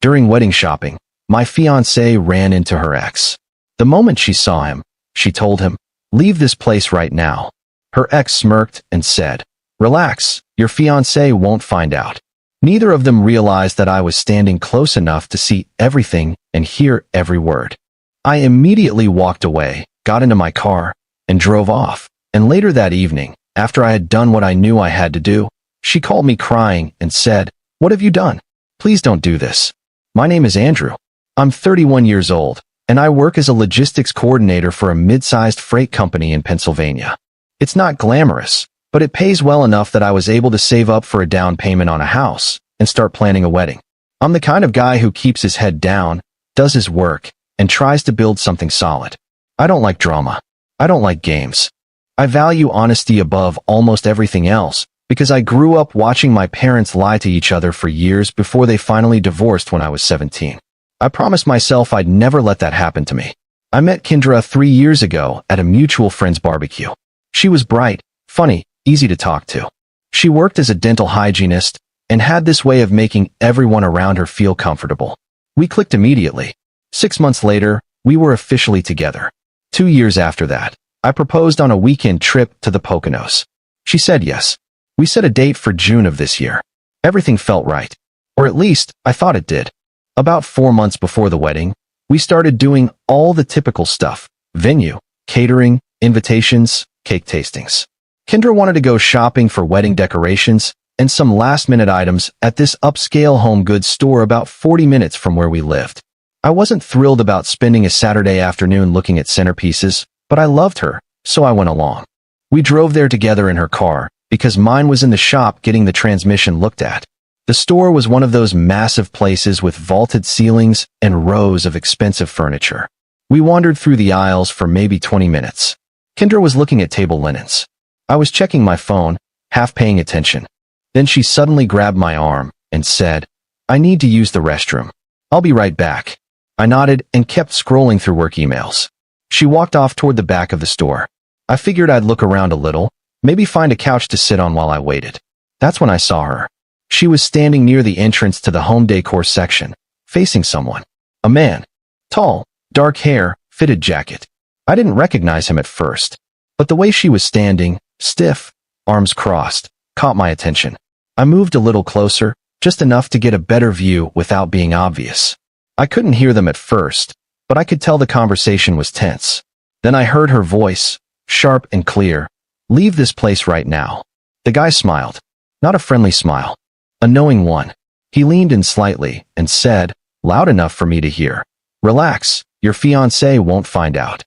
During wedding shopping, my fiancée ran into her ex. The moment she saw him, she told him, "Leave this place right now." Her ex smirked and said, "Relax, your fiancé won't find out." Neither of them realized that I was standing close enough to see everything and hear every word. I immediately walked away, got into my car, and drove off. And later that evening, after I had done what I knew I had to do, she called me crying and said, "What have you done? Please don't do this. My name is Andrew. I'm 31 years old, and I work as a logistics coordinator for a mid-sized freight company in Pennsylvania. It's not glamorous, but it pays well enough that I was able to save up for a down payment on a house and start planning a wedding. I'm the kind of guy who keeps his head down, does his work, and tries to build something solid. I don't like drama. I don't like games. I value honesty above almost everything else because I grew up watching my parents lie to each other for years before they finally divorced when I was 17. I promised myself I'd never let that happen to me. I met Kendra 3 years ago at a mutual friend's barbecue. She was bright, funny, easy to talk to. She worked as a dental hygienist and had this way of making everyone around her feel comfortable. We clicked immediately. 6 months later, we were officially together. 2 years after that, I proposed on a weekend trip to the Poconos. She said yes. We set a date for June of this year. Everything felt right. Or at least, I thought it did. About 4 months before the wedding, we started doing all the typical stuff: venue, catering, invitations, cake tastings. Kendra wanted to go shopping for wedding decorations and some last-minute items at this upscale home goods store about 40 minutes from where we lived. I wasn't thrilled about spending a Saturday afternoon looking at centerpieces, but I loved her, so I went along. We drove there together in her car, because mine was in the shop getting the transmission looked at. The store was one of those massive places with vaulted ceilings and rows of expensive furniture. We wandered through the aisles for maybe 20 minutes. Kendra was looking at table linens. I was checking my phone, half paying attention. Then she suddenly grabbed my arm and said, "I need to use the restroom. I'll be right back." I nodded and kept scrolling through work emails. She walked off toward the back of the store. I figured I'd look around a little, maybe find a couch to sit on while I waited. That's when I saw her. She was standing near the entrance to the home decor section, facing someone. A man. Tall, dark hair, fitted jacket. I didn't recognize him at first, but the way she was standing, stiff, arms crossed, caught my attention. I moved a little closer, just enough to get a better view without being obvious. I couldn't hear them at first, but I could tell the conversation was tense. Then I heard her voice, sharp and clear, "Leave this place right now." The guy smiled. Not a friendly smile. A knowing one. He leaned in slightly and said, loud enough for me to hear, "Relax, your fiancé won't find out."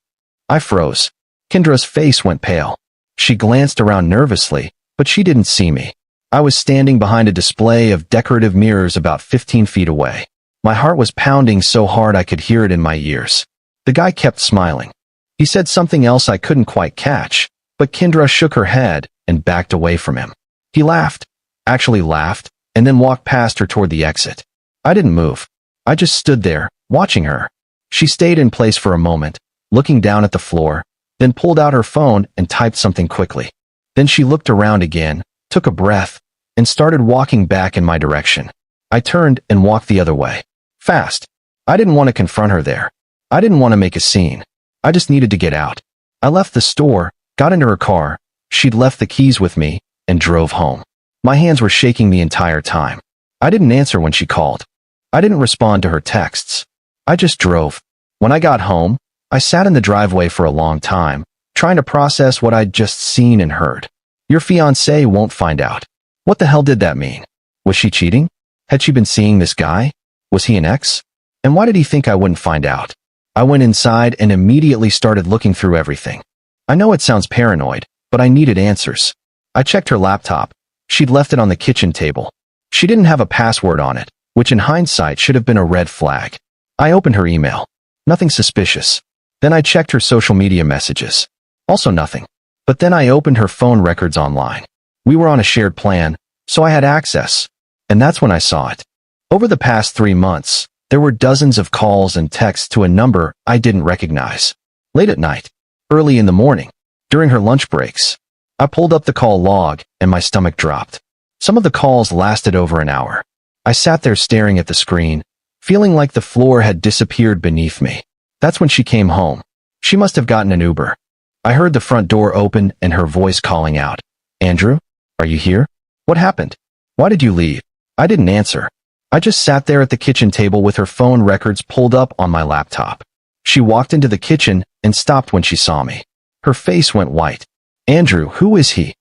I froze. Kendra's face went pale. She glanced around nervously, but she didn't see me. I was standing behind a display of decorative mirrors about 15 feet away. My heart was pounding so hard I could hear it in my ears. The guy kept smiling. He said something else I couldn't quite catch, but Kendra shook her head and backed away from him. He laughed, actually laughed, and then walked past her toward the exit. I didn't move. I just stood there, watching her. She stayed in place for a moment, looking down at the floor, then pulled out her phone and typed something quickly. Then she looked around again, took a breath, and started walking back in my direction. I turned and walked the other way. Fast. I didn't want to confront her there. I didn't want to make a scene. I just needed to get out. I left the store, got into her car, she'd left the keys with me, and drove home. My hands were shaking the entire time. I didn't answer when she called. I didn't respond to her texts. I just drove. When I got home, I sat in the driveway for a long time, trying to process what I'd just seen and heard. Your fiancé won't find out. What the hell did that mean? Was she cheating? Had she been seeing this guy? Was he an ex? And why did he think I wouldn't find out? I went inside and immediately started looking through everything. I know it sounds paranoid, but I needed answers. I checked her laptop. She'd left it on the kitchen table. She didn't have a password on it, which in hindsight should have been a red flag. I opened her email. Nothing suspicious. Then I checked her social media messages. Also nothing. But then I opened her phone records online. We were on a shared plan, so I had access. And that's when I saw it. Over the past 3 months, there were dozens of calls and texts to a number I didn't recognize. Late at night, early in the morning, during her lunch breaks. I pulled up the call log, and my stomach dropped. Some of the calls lasted over an hour. I sat there staring at the screen, feeling like the floor had disappeared beneath me. That's when she came home. She must have gotten an Uber. I heard the front door open and her voice calling out, "Andrew, are you here? What happened? Why did you leave?" I didn't answer. I just sat there at the kitchen table with her phone records pulled up on my laptop. She walked into the kitchen and stopped when she saw me. Her face went white. "Andrew, who is he?"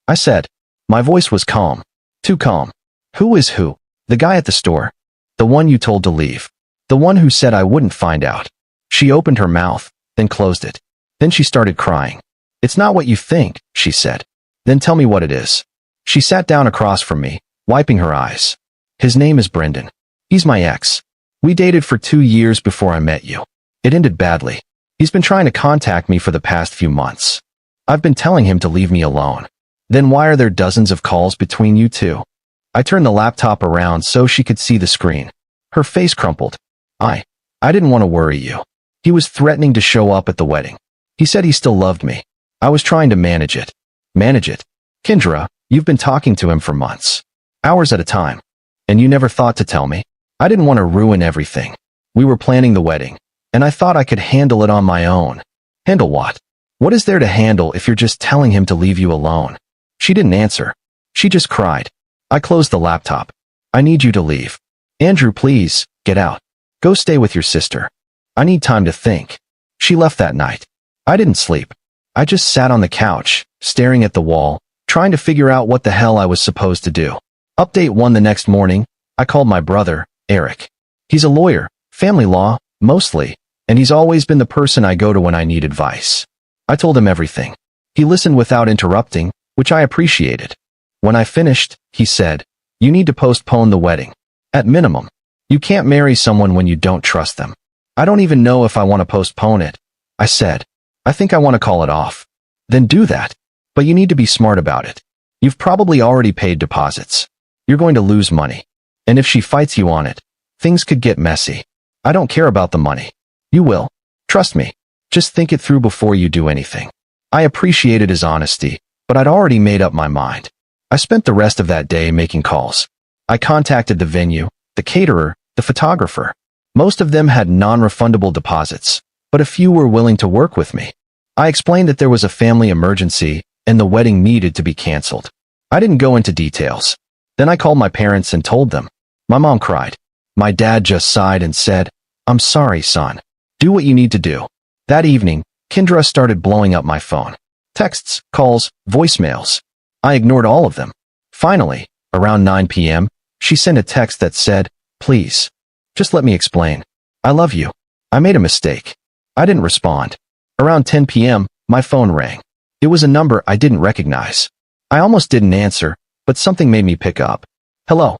I said. My voice was calm. Too calm. "Who is who?" "The guy at the store. The one you told to leave. The one who said I wouldn't find out." She opened her mouth, then closed it. Then she started crying. "It's not what you think," she said. "Then tell me what it is." She sat down across from me, wiping her eyes. "His name is Brendan. He's my ex. We dated for 2 years before I met you. It ended badly. He's been trying to contact me for the past few months. I've been telling him to leave me alone. Then why are there dozens of calls between you two?" I turned the laptop around so she could see the screen. Her face crumpled. I didn't want to worry you. He was threatening to show up at the wedding. He said he still loved me. I was trying to manage it. Manage it? Kendra, you've been talking to him for months. Hours at a time. And you never thought to tell me? I didn't want to ruin everything. We were planning the wedding, and I thought I could handle it on my own. Handle what? What is there to handle if you're just telling him to leave you alone? She didn't answer. She just cried. I closed the laptop. "I need you to leave. Andrew, please, get out. Go stay with your sister. I need time to think." She left that night. I didn't sleep. I just sat on the couch, staring at the wall, trying to figure out what the hell I was supposed to do. Update 1 the next morning, I called my brother, Eric. He's a lawyer, family law, mostly, and he's always been the person I go to when I need advice. I told him everything. He listened without interrupting, which I appreciated. When I finished, he said, "You need to postpone the wedding. At minimum. You can't marry someone when you don't trust them." "I don't even know if I want to postpone it," I said. "I think I want to call it off." "Then do that. But you need to be smart about it. You've probably already paid deposits. You're going to lose money. And if she fights you on it, things could get messy. I don't care about the money. You will. Trust me. Just think it through before you do anything." I appreciated his honesty, but I'd already made up my mind. I spent the rest of that day making calls. I contacted the venue, the caterer, the photographer. Most of them had non-refundable deposits, but a few were willing to work with me. I explained that there was a family emergency and the wedding needed to be canceled. I didn't go into details. Then I called my parents and told them. My mom cried. My dad just sighed and said, "I'm sorry, son. Do what you need to do." That evening, Kendra started blowing up my phone. Texts, calls, voicemails. I ignored all of them. Finally, around 9 p.m., she sent a text that said, "Please, just let me explain. I love you. I made a mistake." I didn't respond. Around 10 p.m., my phone rang. It was a number I didn't recognize. I almost didn't answer, but something made me pick up. "Hello.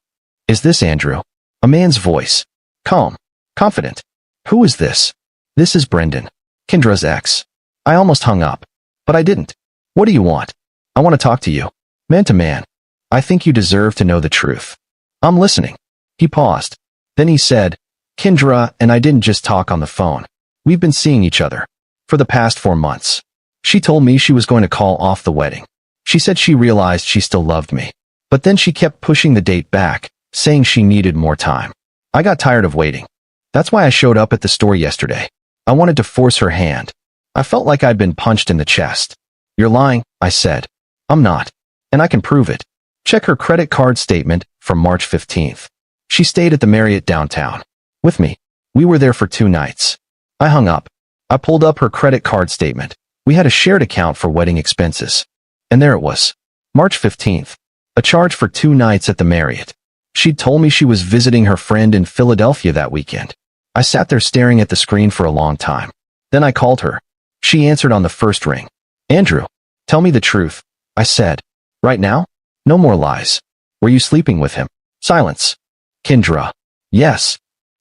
Is this Andrew?" A man's voice. Calm. Confident. "Who is this?" "This is Brendan. Kendra's ex." I almost hung up. But I didn't. "What do you want?" "I want to talk to you. Man to man. I think you deserve to know the truth." "I'm listening." He paused. Then he said, "Kendra and I didn't just talk on the phone. We've been seeing each other. For the past 4 months. She told me she was going to call off the wedding. She said she realized she still loved me. But then she kept pushing the date back, saying she needed more time. I got tired of waiting. That's why I showed up at the store yesterday. I wanted to force her hand. I felt like I'd been punched in the chest. "You're lying," I said. "I'm not. And I can prove it. Check her credit card statement from March 15th. She stayed at the Marriott downtown. With me. We were there for 2 nights. I hung up. I pulled up her credit card statement. We had a shared account for wedding expenses. And there it was. March 15th. A charge for 2 nights at the Marriott. She'd told me she was visiting her friend in Philadelphia that weekend. I sat there staring at the screen for a long time. Then I called her. She answered on the first ring. "Andrew, tell me the truth," I said. "Right now? No more lies. Were you sleeping with him?" Silence. "Kendra." "Yes."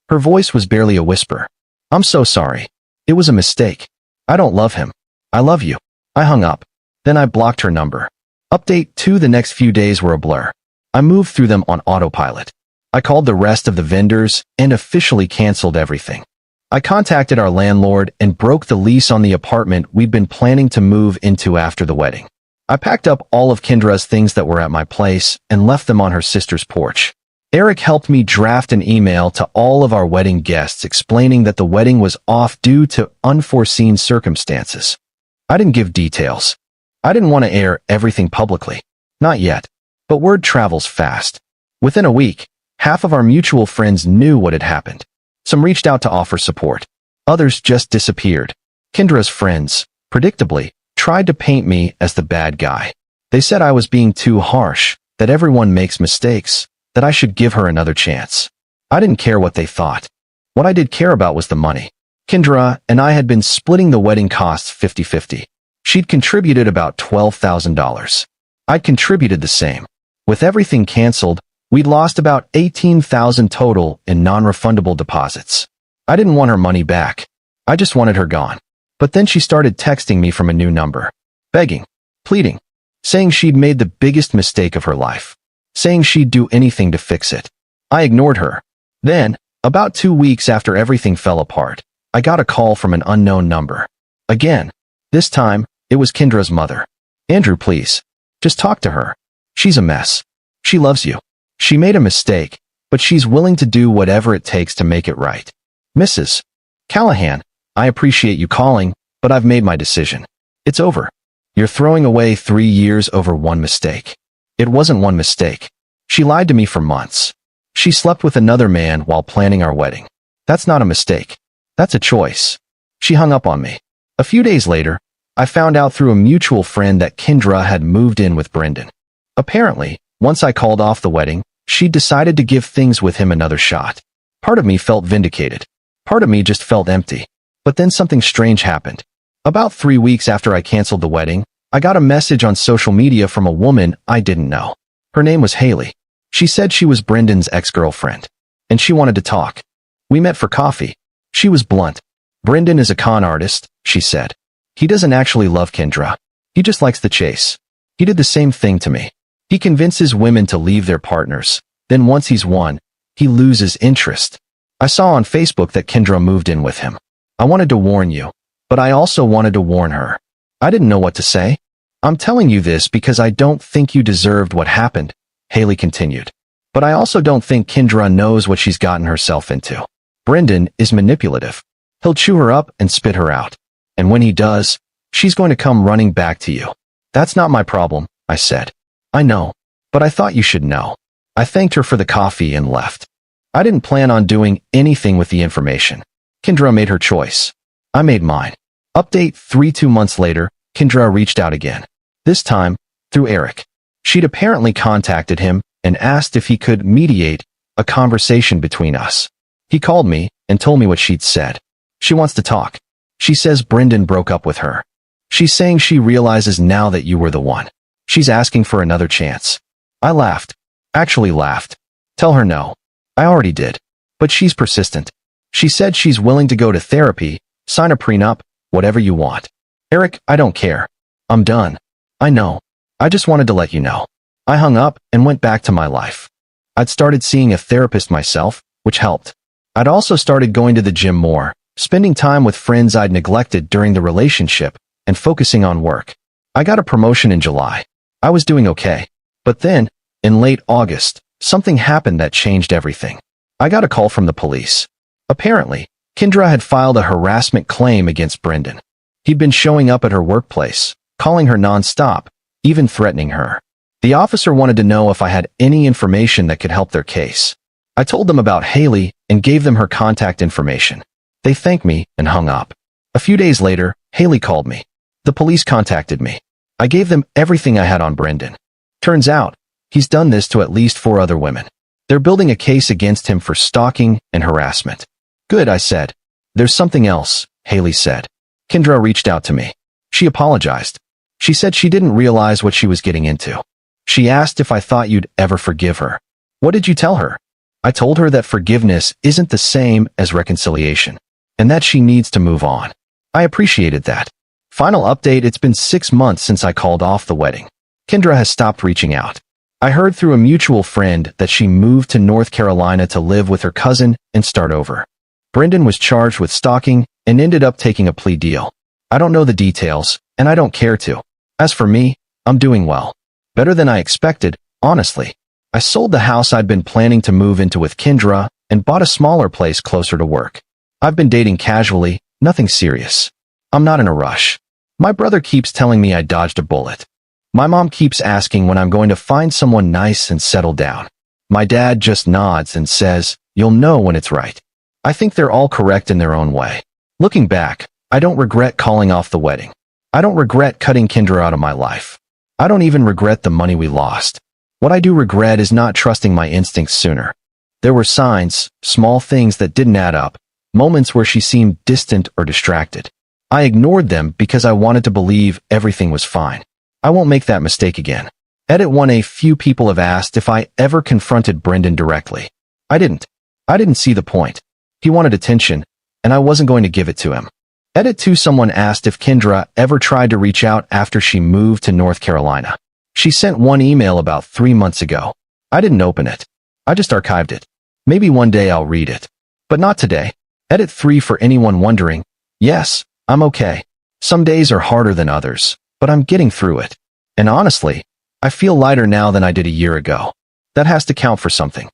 Her voice was barely a whisper. "I'm so sorry. It was a mistake. I don't love him. I love you." I hung up. Then I blocked her number. Update 2 the next few days were a blur. I moved through them on autopilot. I called the rest of the vendors and officially canceled everything. I contacted our landlord and broke the lease on the apartment we'd been planning to move into after the wedding. I packed up all of Kendra's things that were at my place and left them on her sister's porch. Eric helped me draft an email to all of our wedding guests explaining that the wedding was off due to unforeseen circumstances. I didn't give details. I didn't want to air everything publicly. Not yet. But word travels fast. Within a week, half of our mutual friends knew what had happened. Some reached out to offer support. Others just disappeared. Kendra's friends, predictably, tried to paint me as the bad guy. They said I was being too harsh, that everyone makes mistakes, that I should give her another chance. I didn't care what they thought. What I did care about was the money. Kendra and I had been splitting the wedding costs 50-50. She'd contributed about $12,000. I'd contributed the same. With everything canceled, we'd lost about $18,000 total in non-refundable deposits. I didn't want her money back. I just wanted her gone. But then she started texting me from a new number. Begging. Pleading. Saying she'd made the biggest mistake of her life. Saying she'd do anything to fix it. I ignored her. Then, about 2 weeks after everything fell apart, I got a call from an unknown number. Again. This time, it was Kendra's mother. Andrew, please. Just talk to her. She's a mess. She loves you. She made a mistake, but she's willing to do whatever it takes to make it right. Mrs. Callahan, I appreciate you calling, but I've made my decision. It's over. You're throwing away 3 years over one mistake. It wasn't one mistake. She lied to me for months. She slept with another man while planning our wedding. That's not a mistake. That's a choice. She hung up on me. A few days later, I found out through a mutual friend that Kendra had moved in with Brendan. Apparently, once I called off the wedding, she decided to give things with him another shot. Part of me felt vindicated. Part of me just felt empty. But then something strange happened. About 3 weeks after I canceled the wedding, I got a message on social media from a woman I didn't know. Her name was Haley. She said she was Brendan's ex-girlfriend, and she wanted to talk. We met for coffee. She was blunt. Brendan is a con artist, she said. He doesn't actually love Kendra. He just likes the chase. He did the same thing to me. He convinces women to leave their partners. Then once he's won, he loses interest. I saw on Facebook that Kendra moved in with him. I wanted to warn you, but I also wanted to warn her. I didn't know what to say. I'm telling you this because I don't think you deserved what happened, Haley continued. But I also don't think Kendra knows what she's gotten herself into. Brendan is manipulative. He'll chew her up and spit her out. And when he does, she's going to come running back to you. That's not my problem, I said. I know, but I thought you should know. I thanked her for the coffee and left. I didn't plan on doing anything with the information. Kendra made her choice. I made mine. Update 2 months later, Kendra reached out again. This time, through Eric. She'd apparently contacted him and asked if he could mediate a conversation between us. He called me and told me what she'd said. She wants to talk. She says Brendan broke up with her. She's saying she realizes now that you were the one. She's asking for another chance. I laughed. Actually laughed. Tell her no. I already did. But she's persistent. She said she's willing to go to therapy, sign a prenup, whatever you want. Eric, I don't care. I'm done. I know. I just wanted to let you know. I hung up and went back to my life. I'd started seeing a therapist myself, which helped. I'd also started going to the gym more, spending time with friends I'd neglected during the relationship, and focusing on work. I got a promotion in July. I was doing okay. But then, in late August, something happened that changed everything. I got a call from the police. Apparently, Kendra had filed a harassment claim against Brendan. He'd been showing up at her workplace, calling her nonstop, even threatening her. The officer wanted to know if I had any information that could help their case. I told them about Haley and gave them her contact information. They thanked me and hung up. A few days later, Haley called me. The police contacted me. I gave them everything I had on Brendan. Turns out, he's done this to at least 4 other women. They're building a case against him for stalking and harassment. Good, I said. There's something else, Haley said. Kendra reached out to me. She apologized. She said she didn't realize what she was getting into. She asked if I thought you'd ever forgive her. What did you tell her? I told her that forgiveness isn't the same as reconciliation, and that she needs to move on. I appreciated that. Final update, it's been 6 months since I called off the wedding. Kendra has stopped reaching out. I heard through a mutual friend that she moved to North Carolina to live with her cousin and start over. Brendan was charged with stalking and ended up taking a plea deal. I don't know the details, and I don't care to. As for me, I'm doing well. Better than I expected, honestly. I sold the house I'd been planning to move into with Kendra and bought a smaller place closer to work. I've been dating casually, nothing serious. I'm not in a rush. My brother keeps telling me I dodged a bullet. My mom keeps asking when I'm going to find someone nice and settle down. My dad just nods and says, "You'll know when it's right." I think they're all correct in their own way. Looking back, I don't regret calling off the wedding. I don't regret cutting Kendra out of my life. I don't even regret the money we lost. What I do regret is not trusting my instincts sooner. There were signs, small things that didn't add up, moments where she seemed distant or distracted. I ignored them because I wanted to believe everything was fine. I won't make that mistake again. Edit 1. A few people have asked if I ever confronted Brendan directly. I didn't. I didn't see the point. He wanted attention, and I wasn't going to give it to him. Edit 2. Someone asked if Kendra ever tried to reach out after she moved to North Carolina. She sent one email about 3 months ago. I didn't open it. I just archived it. Maybe one day I'll read it. But not today. Edit 3. For anyone wondering, yes, I'm okay. Some days are harder than others, but I'm getting through it. And honestly, I feel lighter now than I did a year ago. That has to count for something.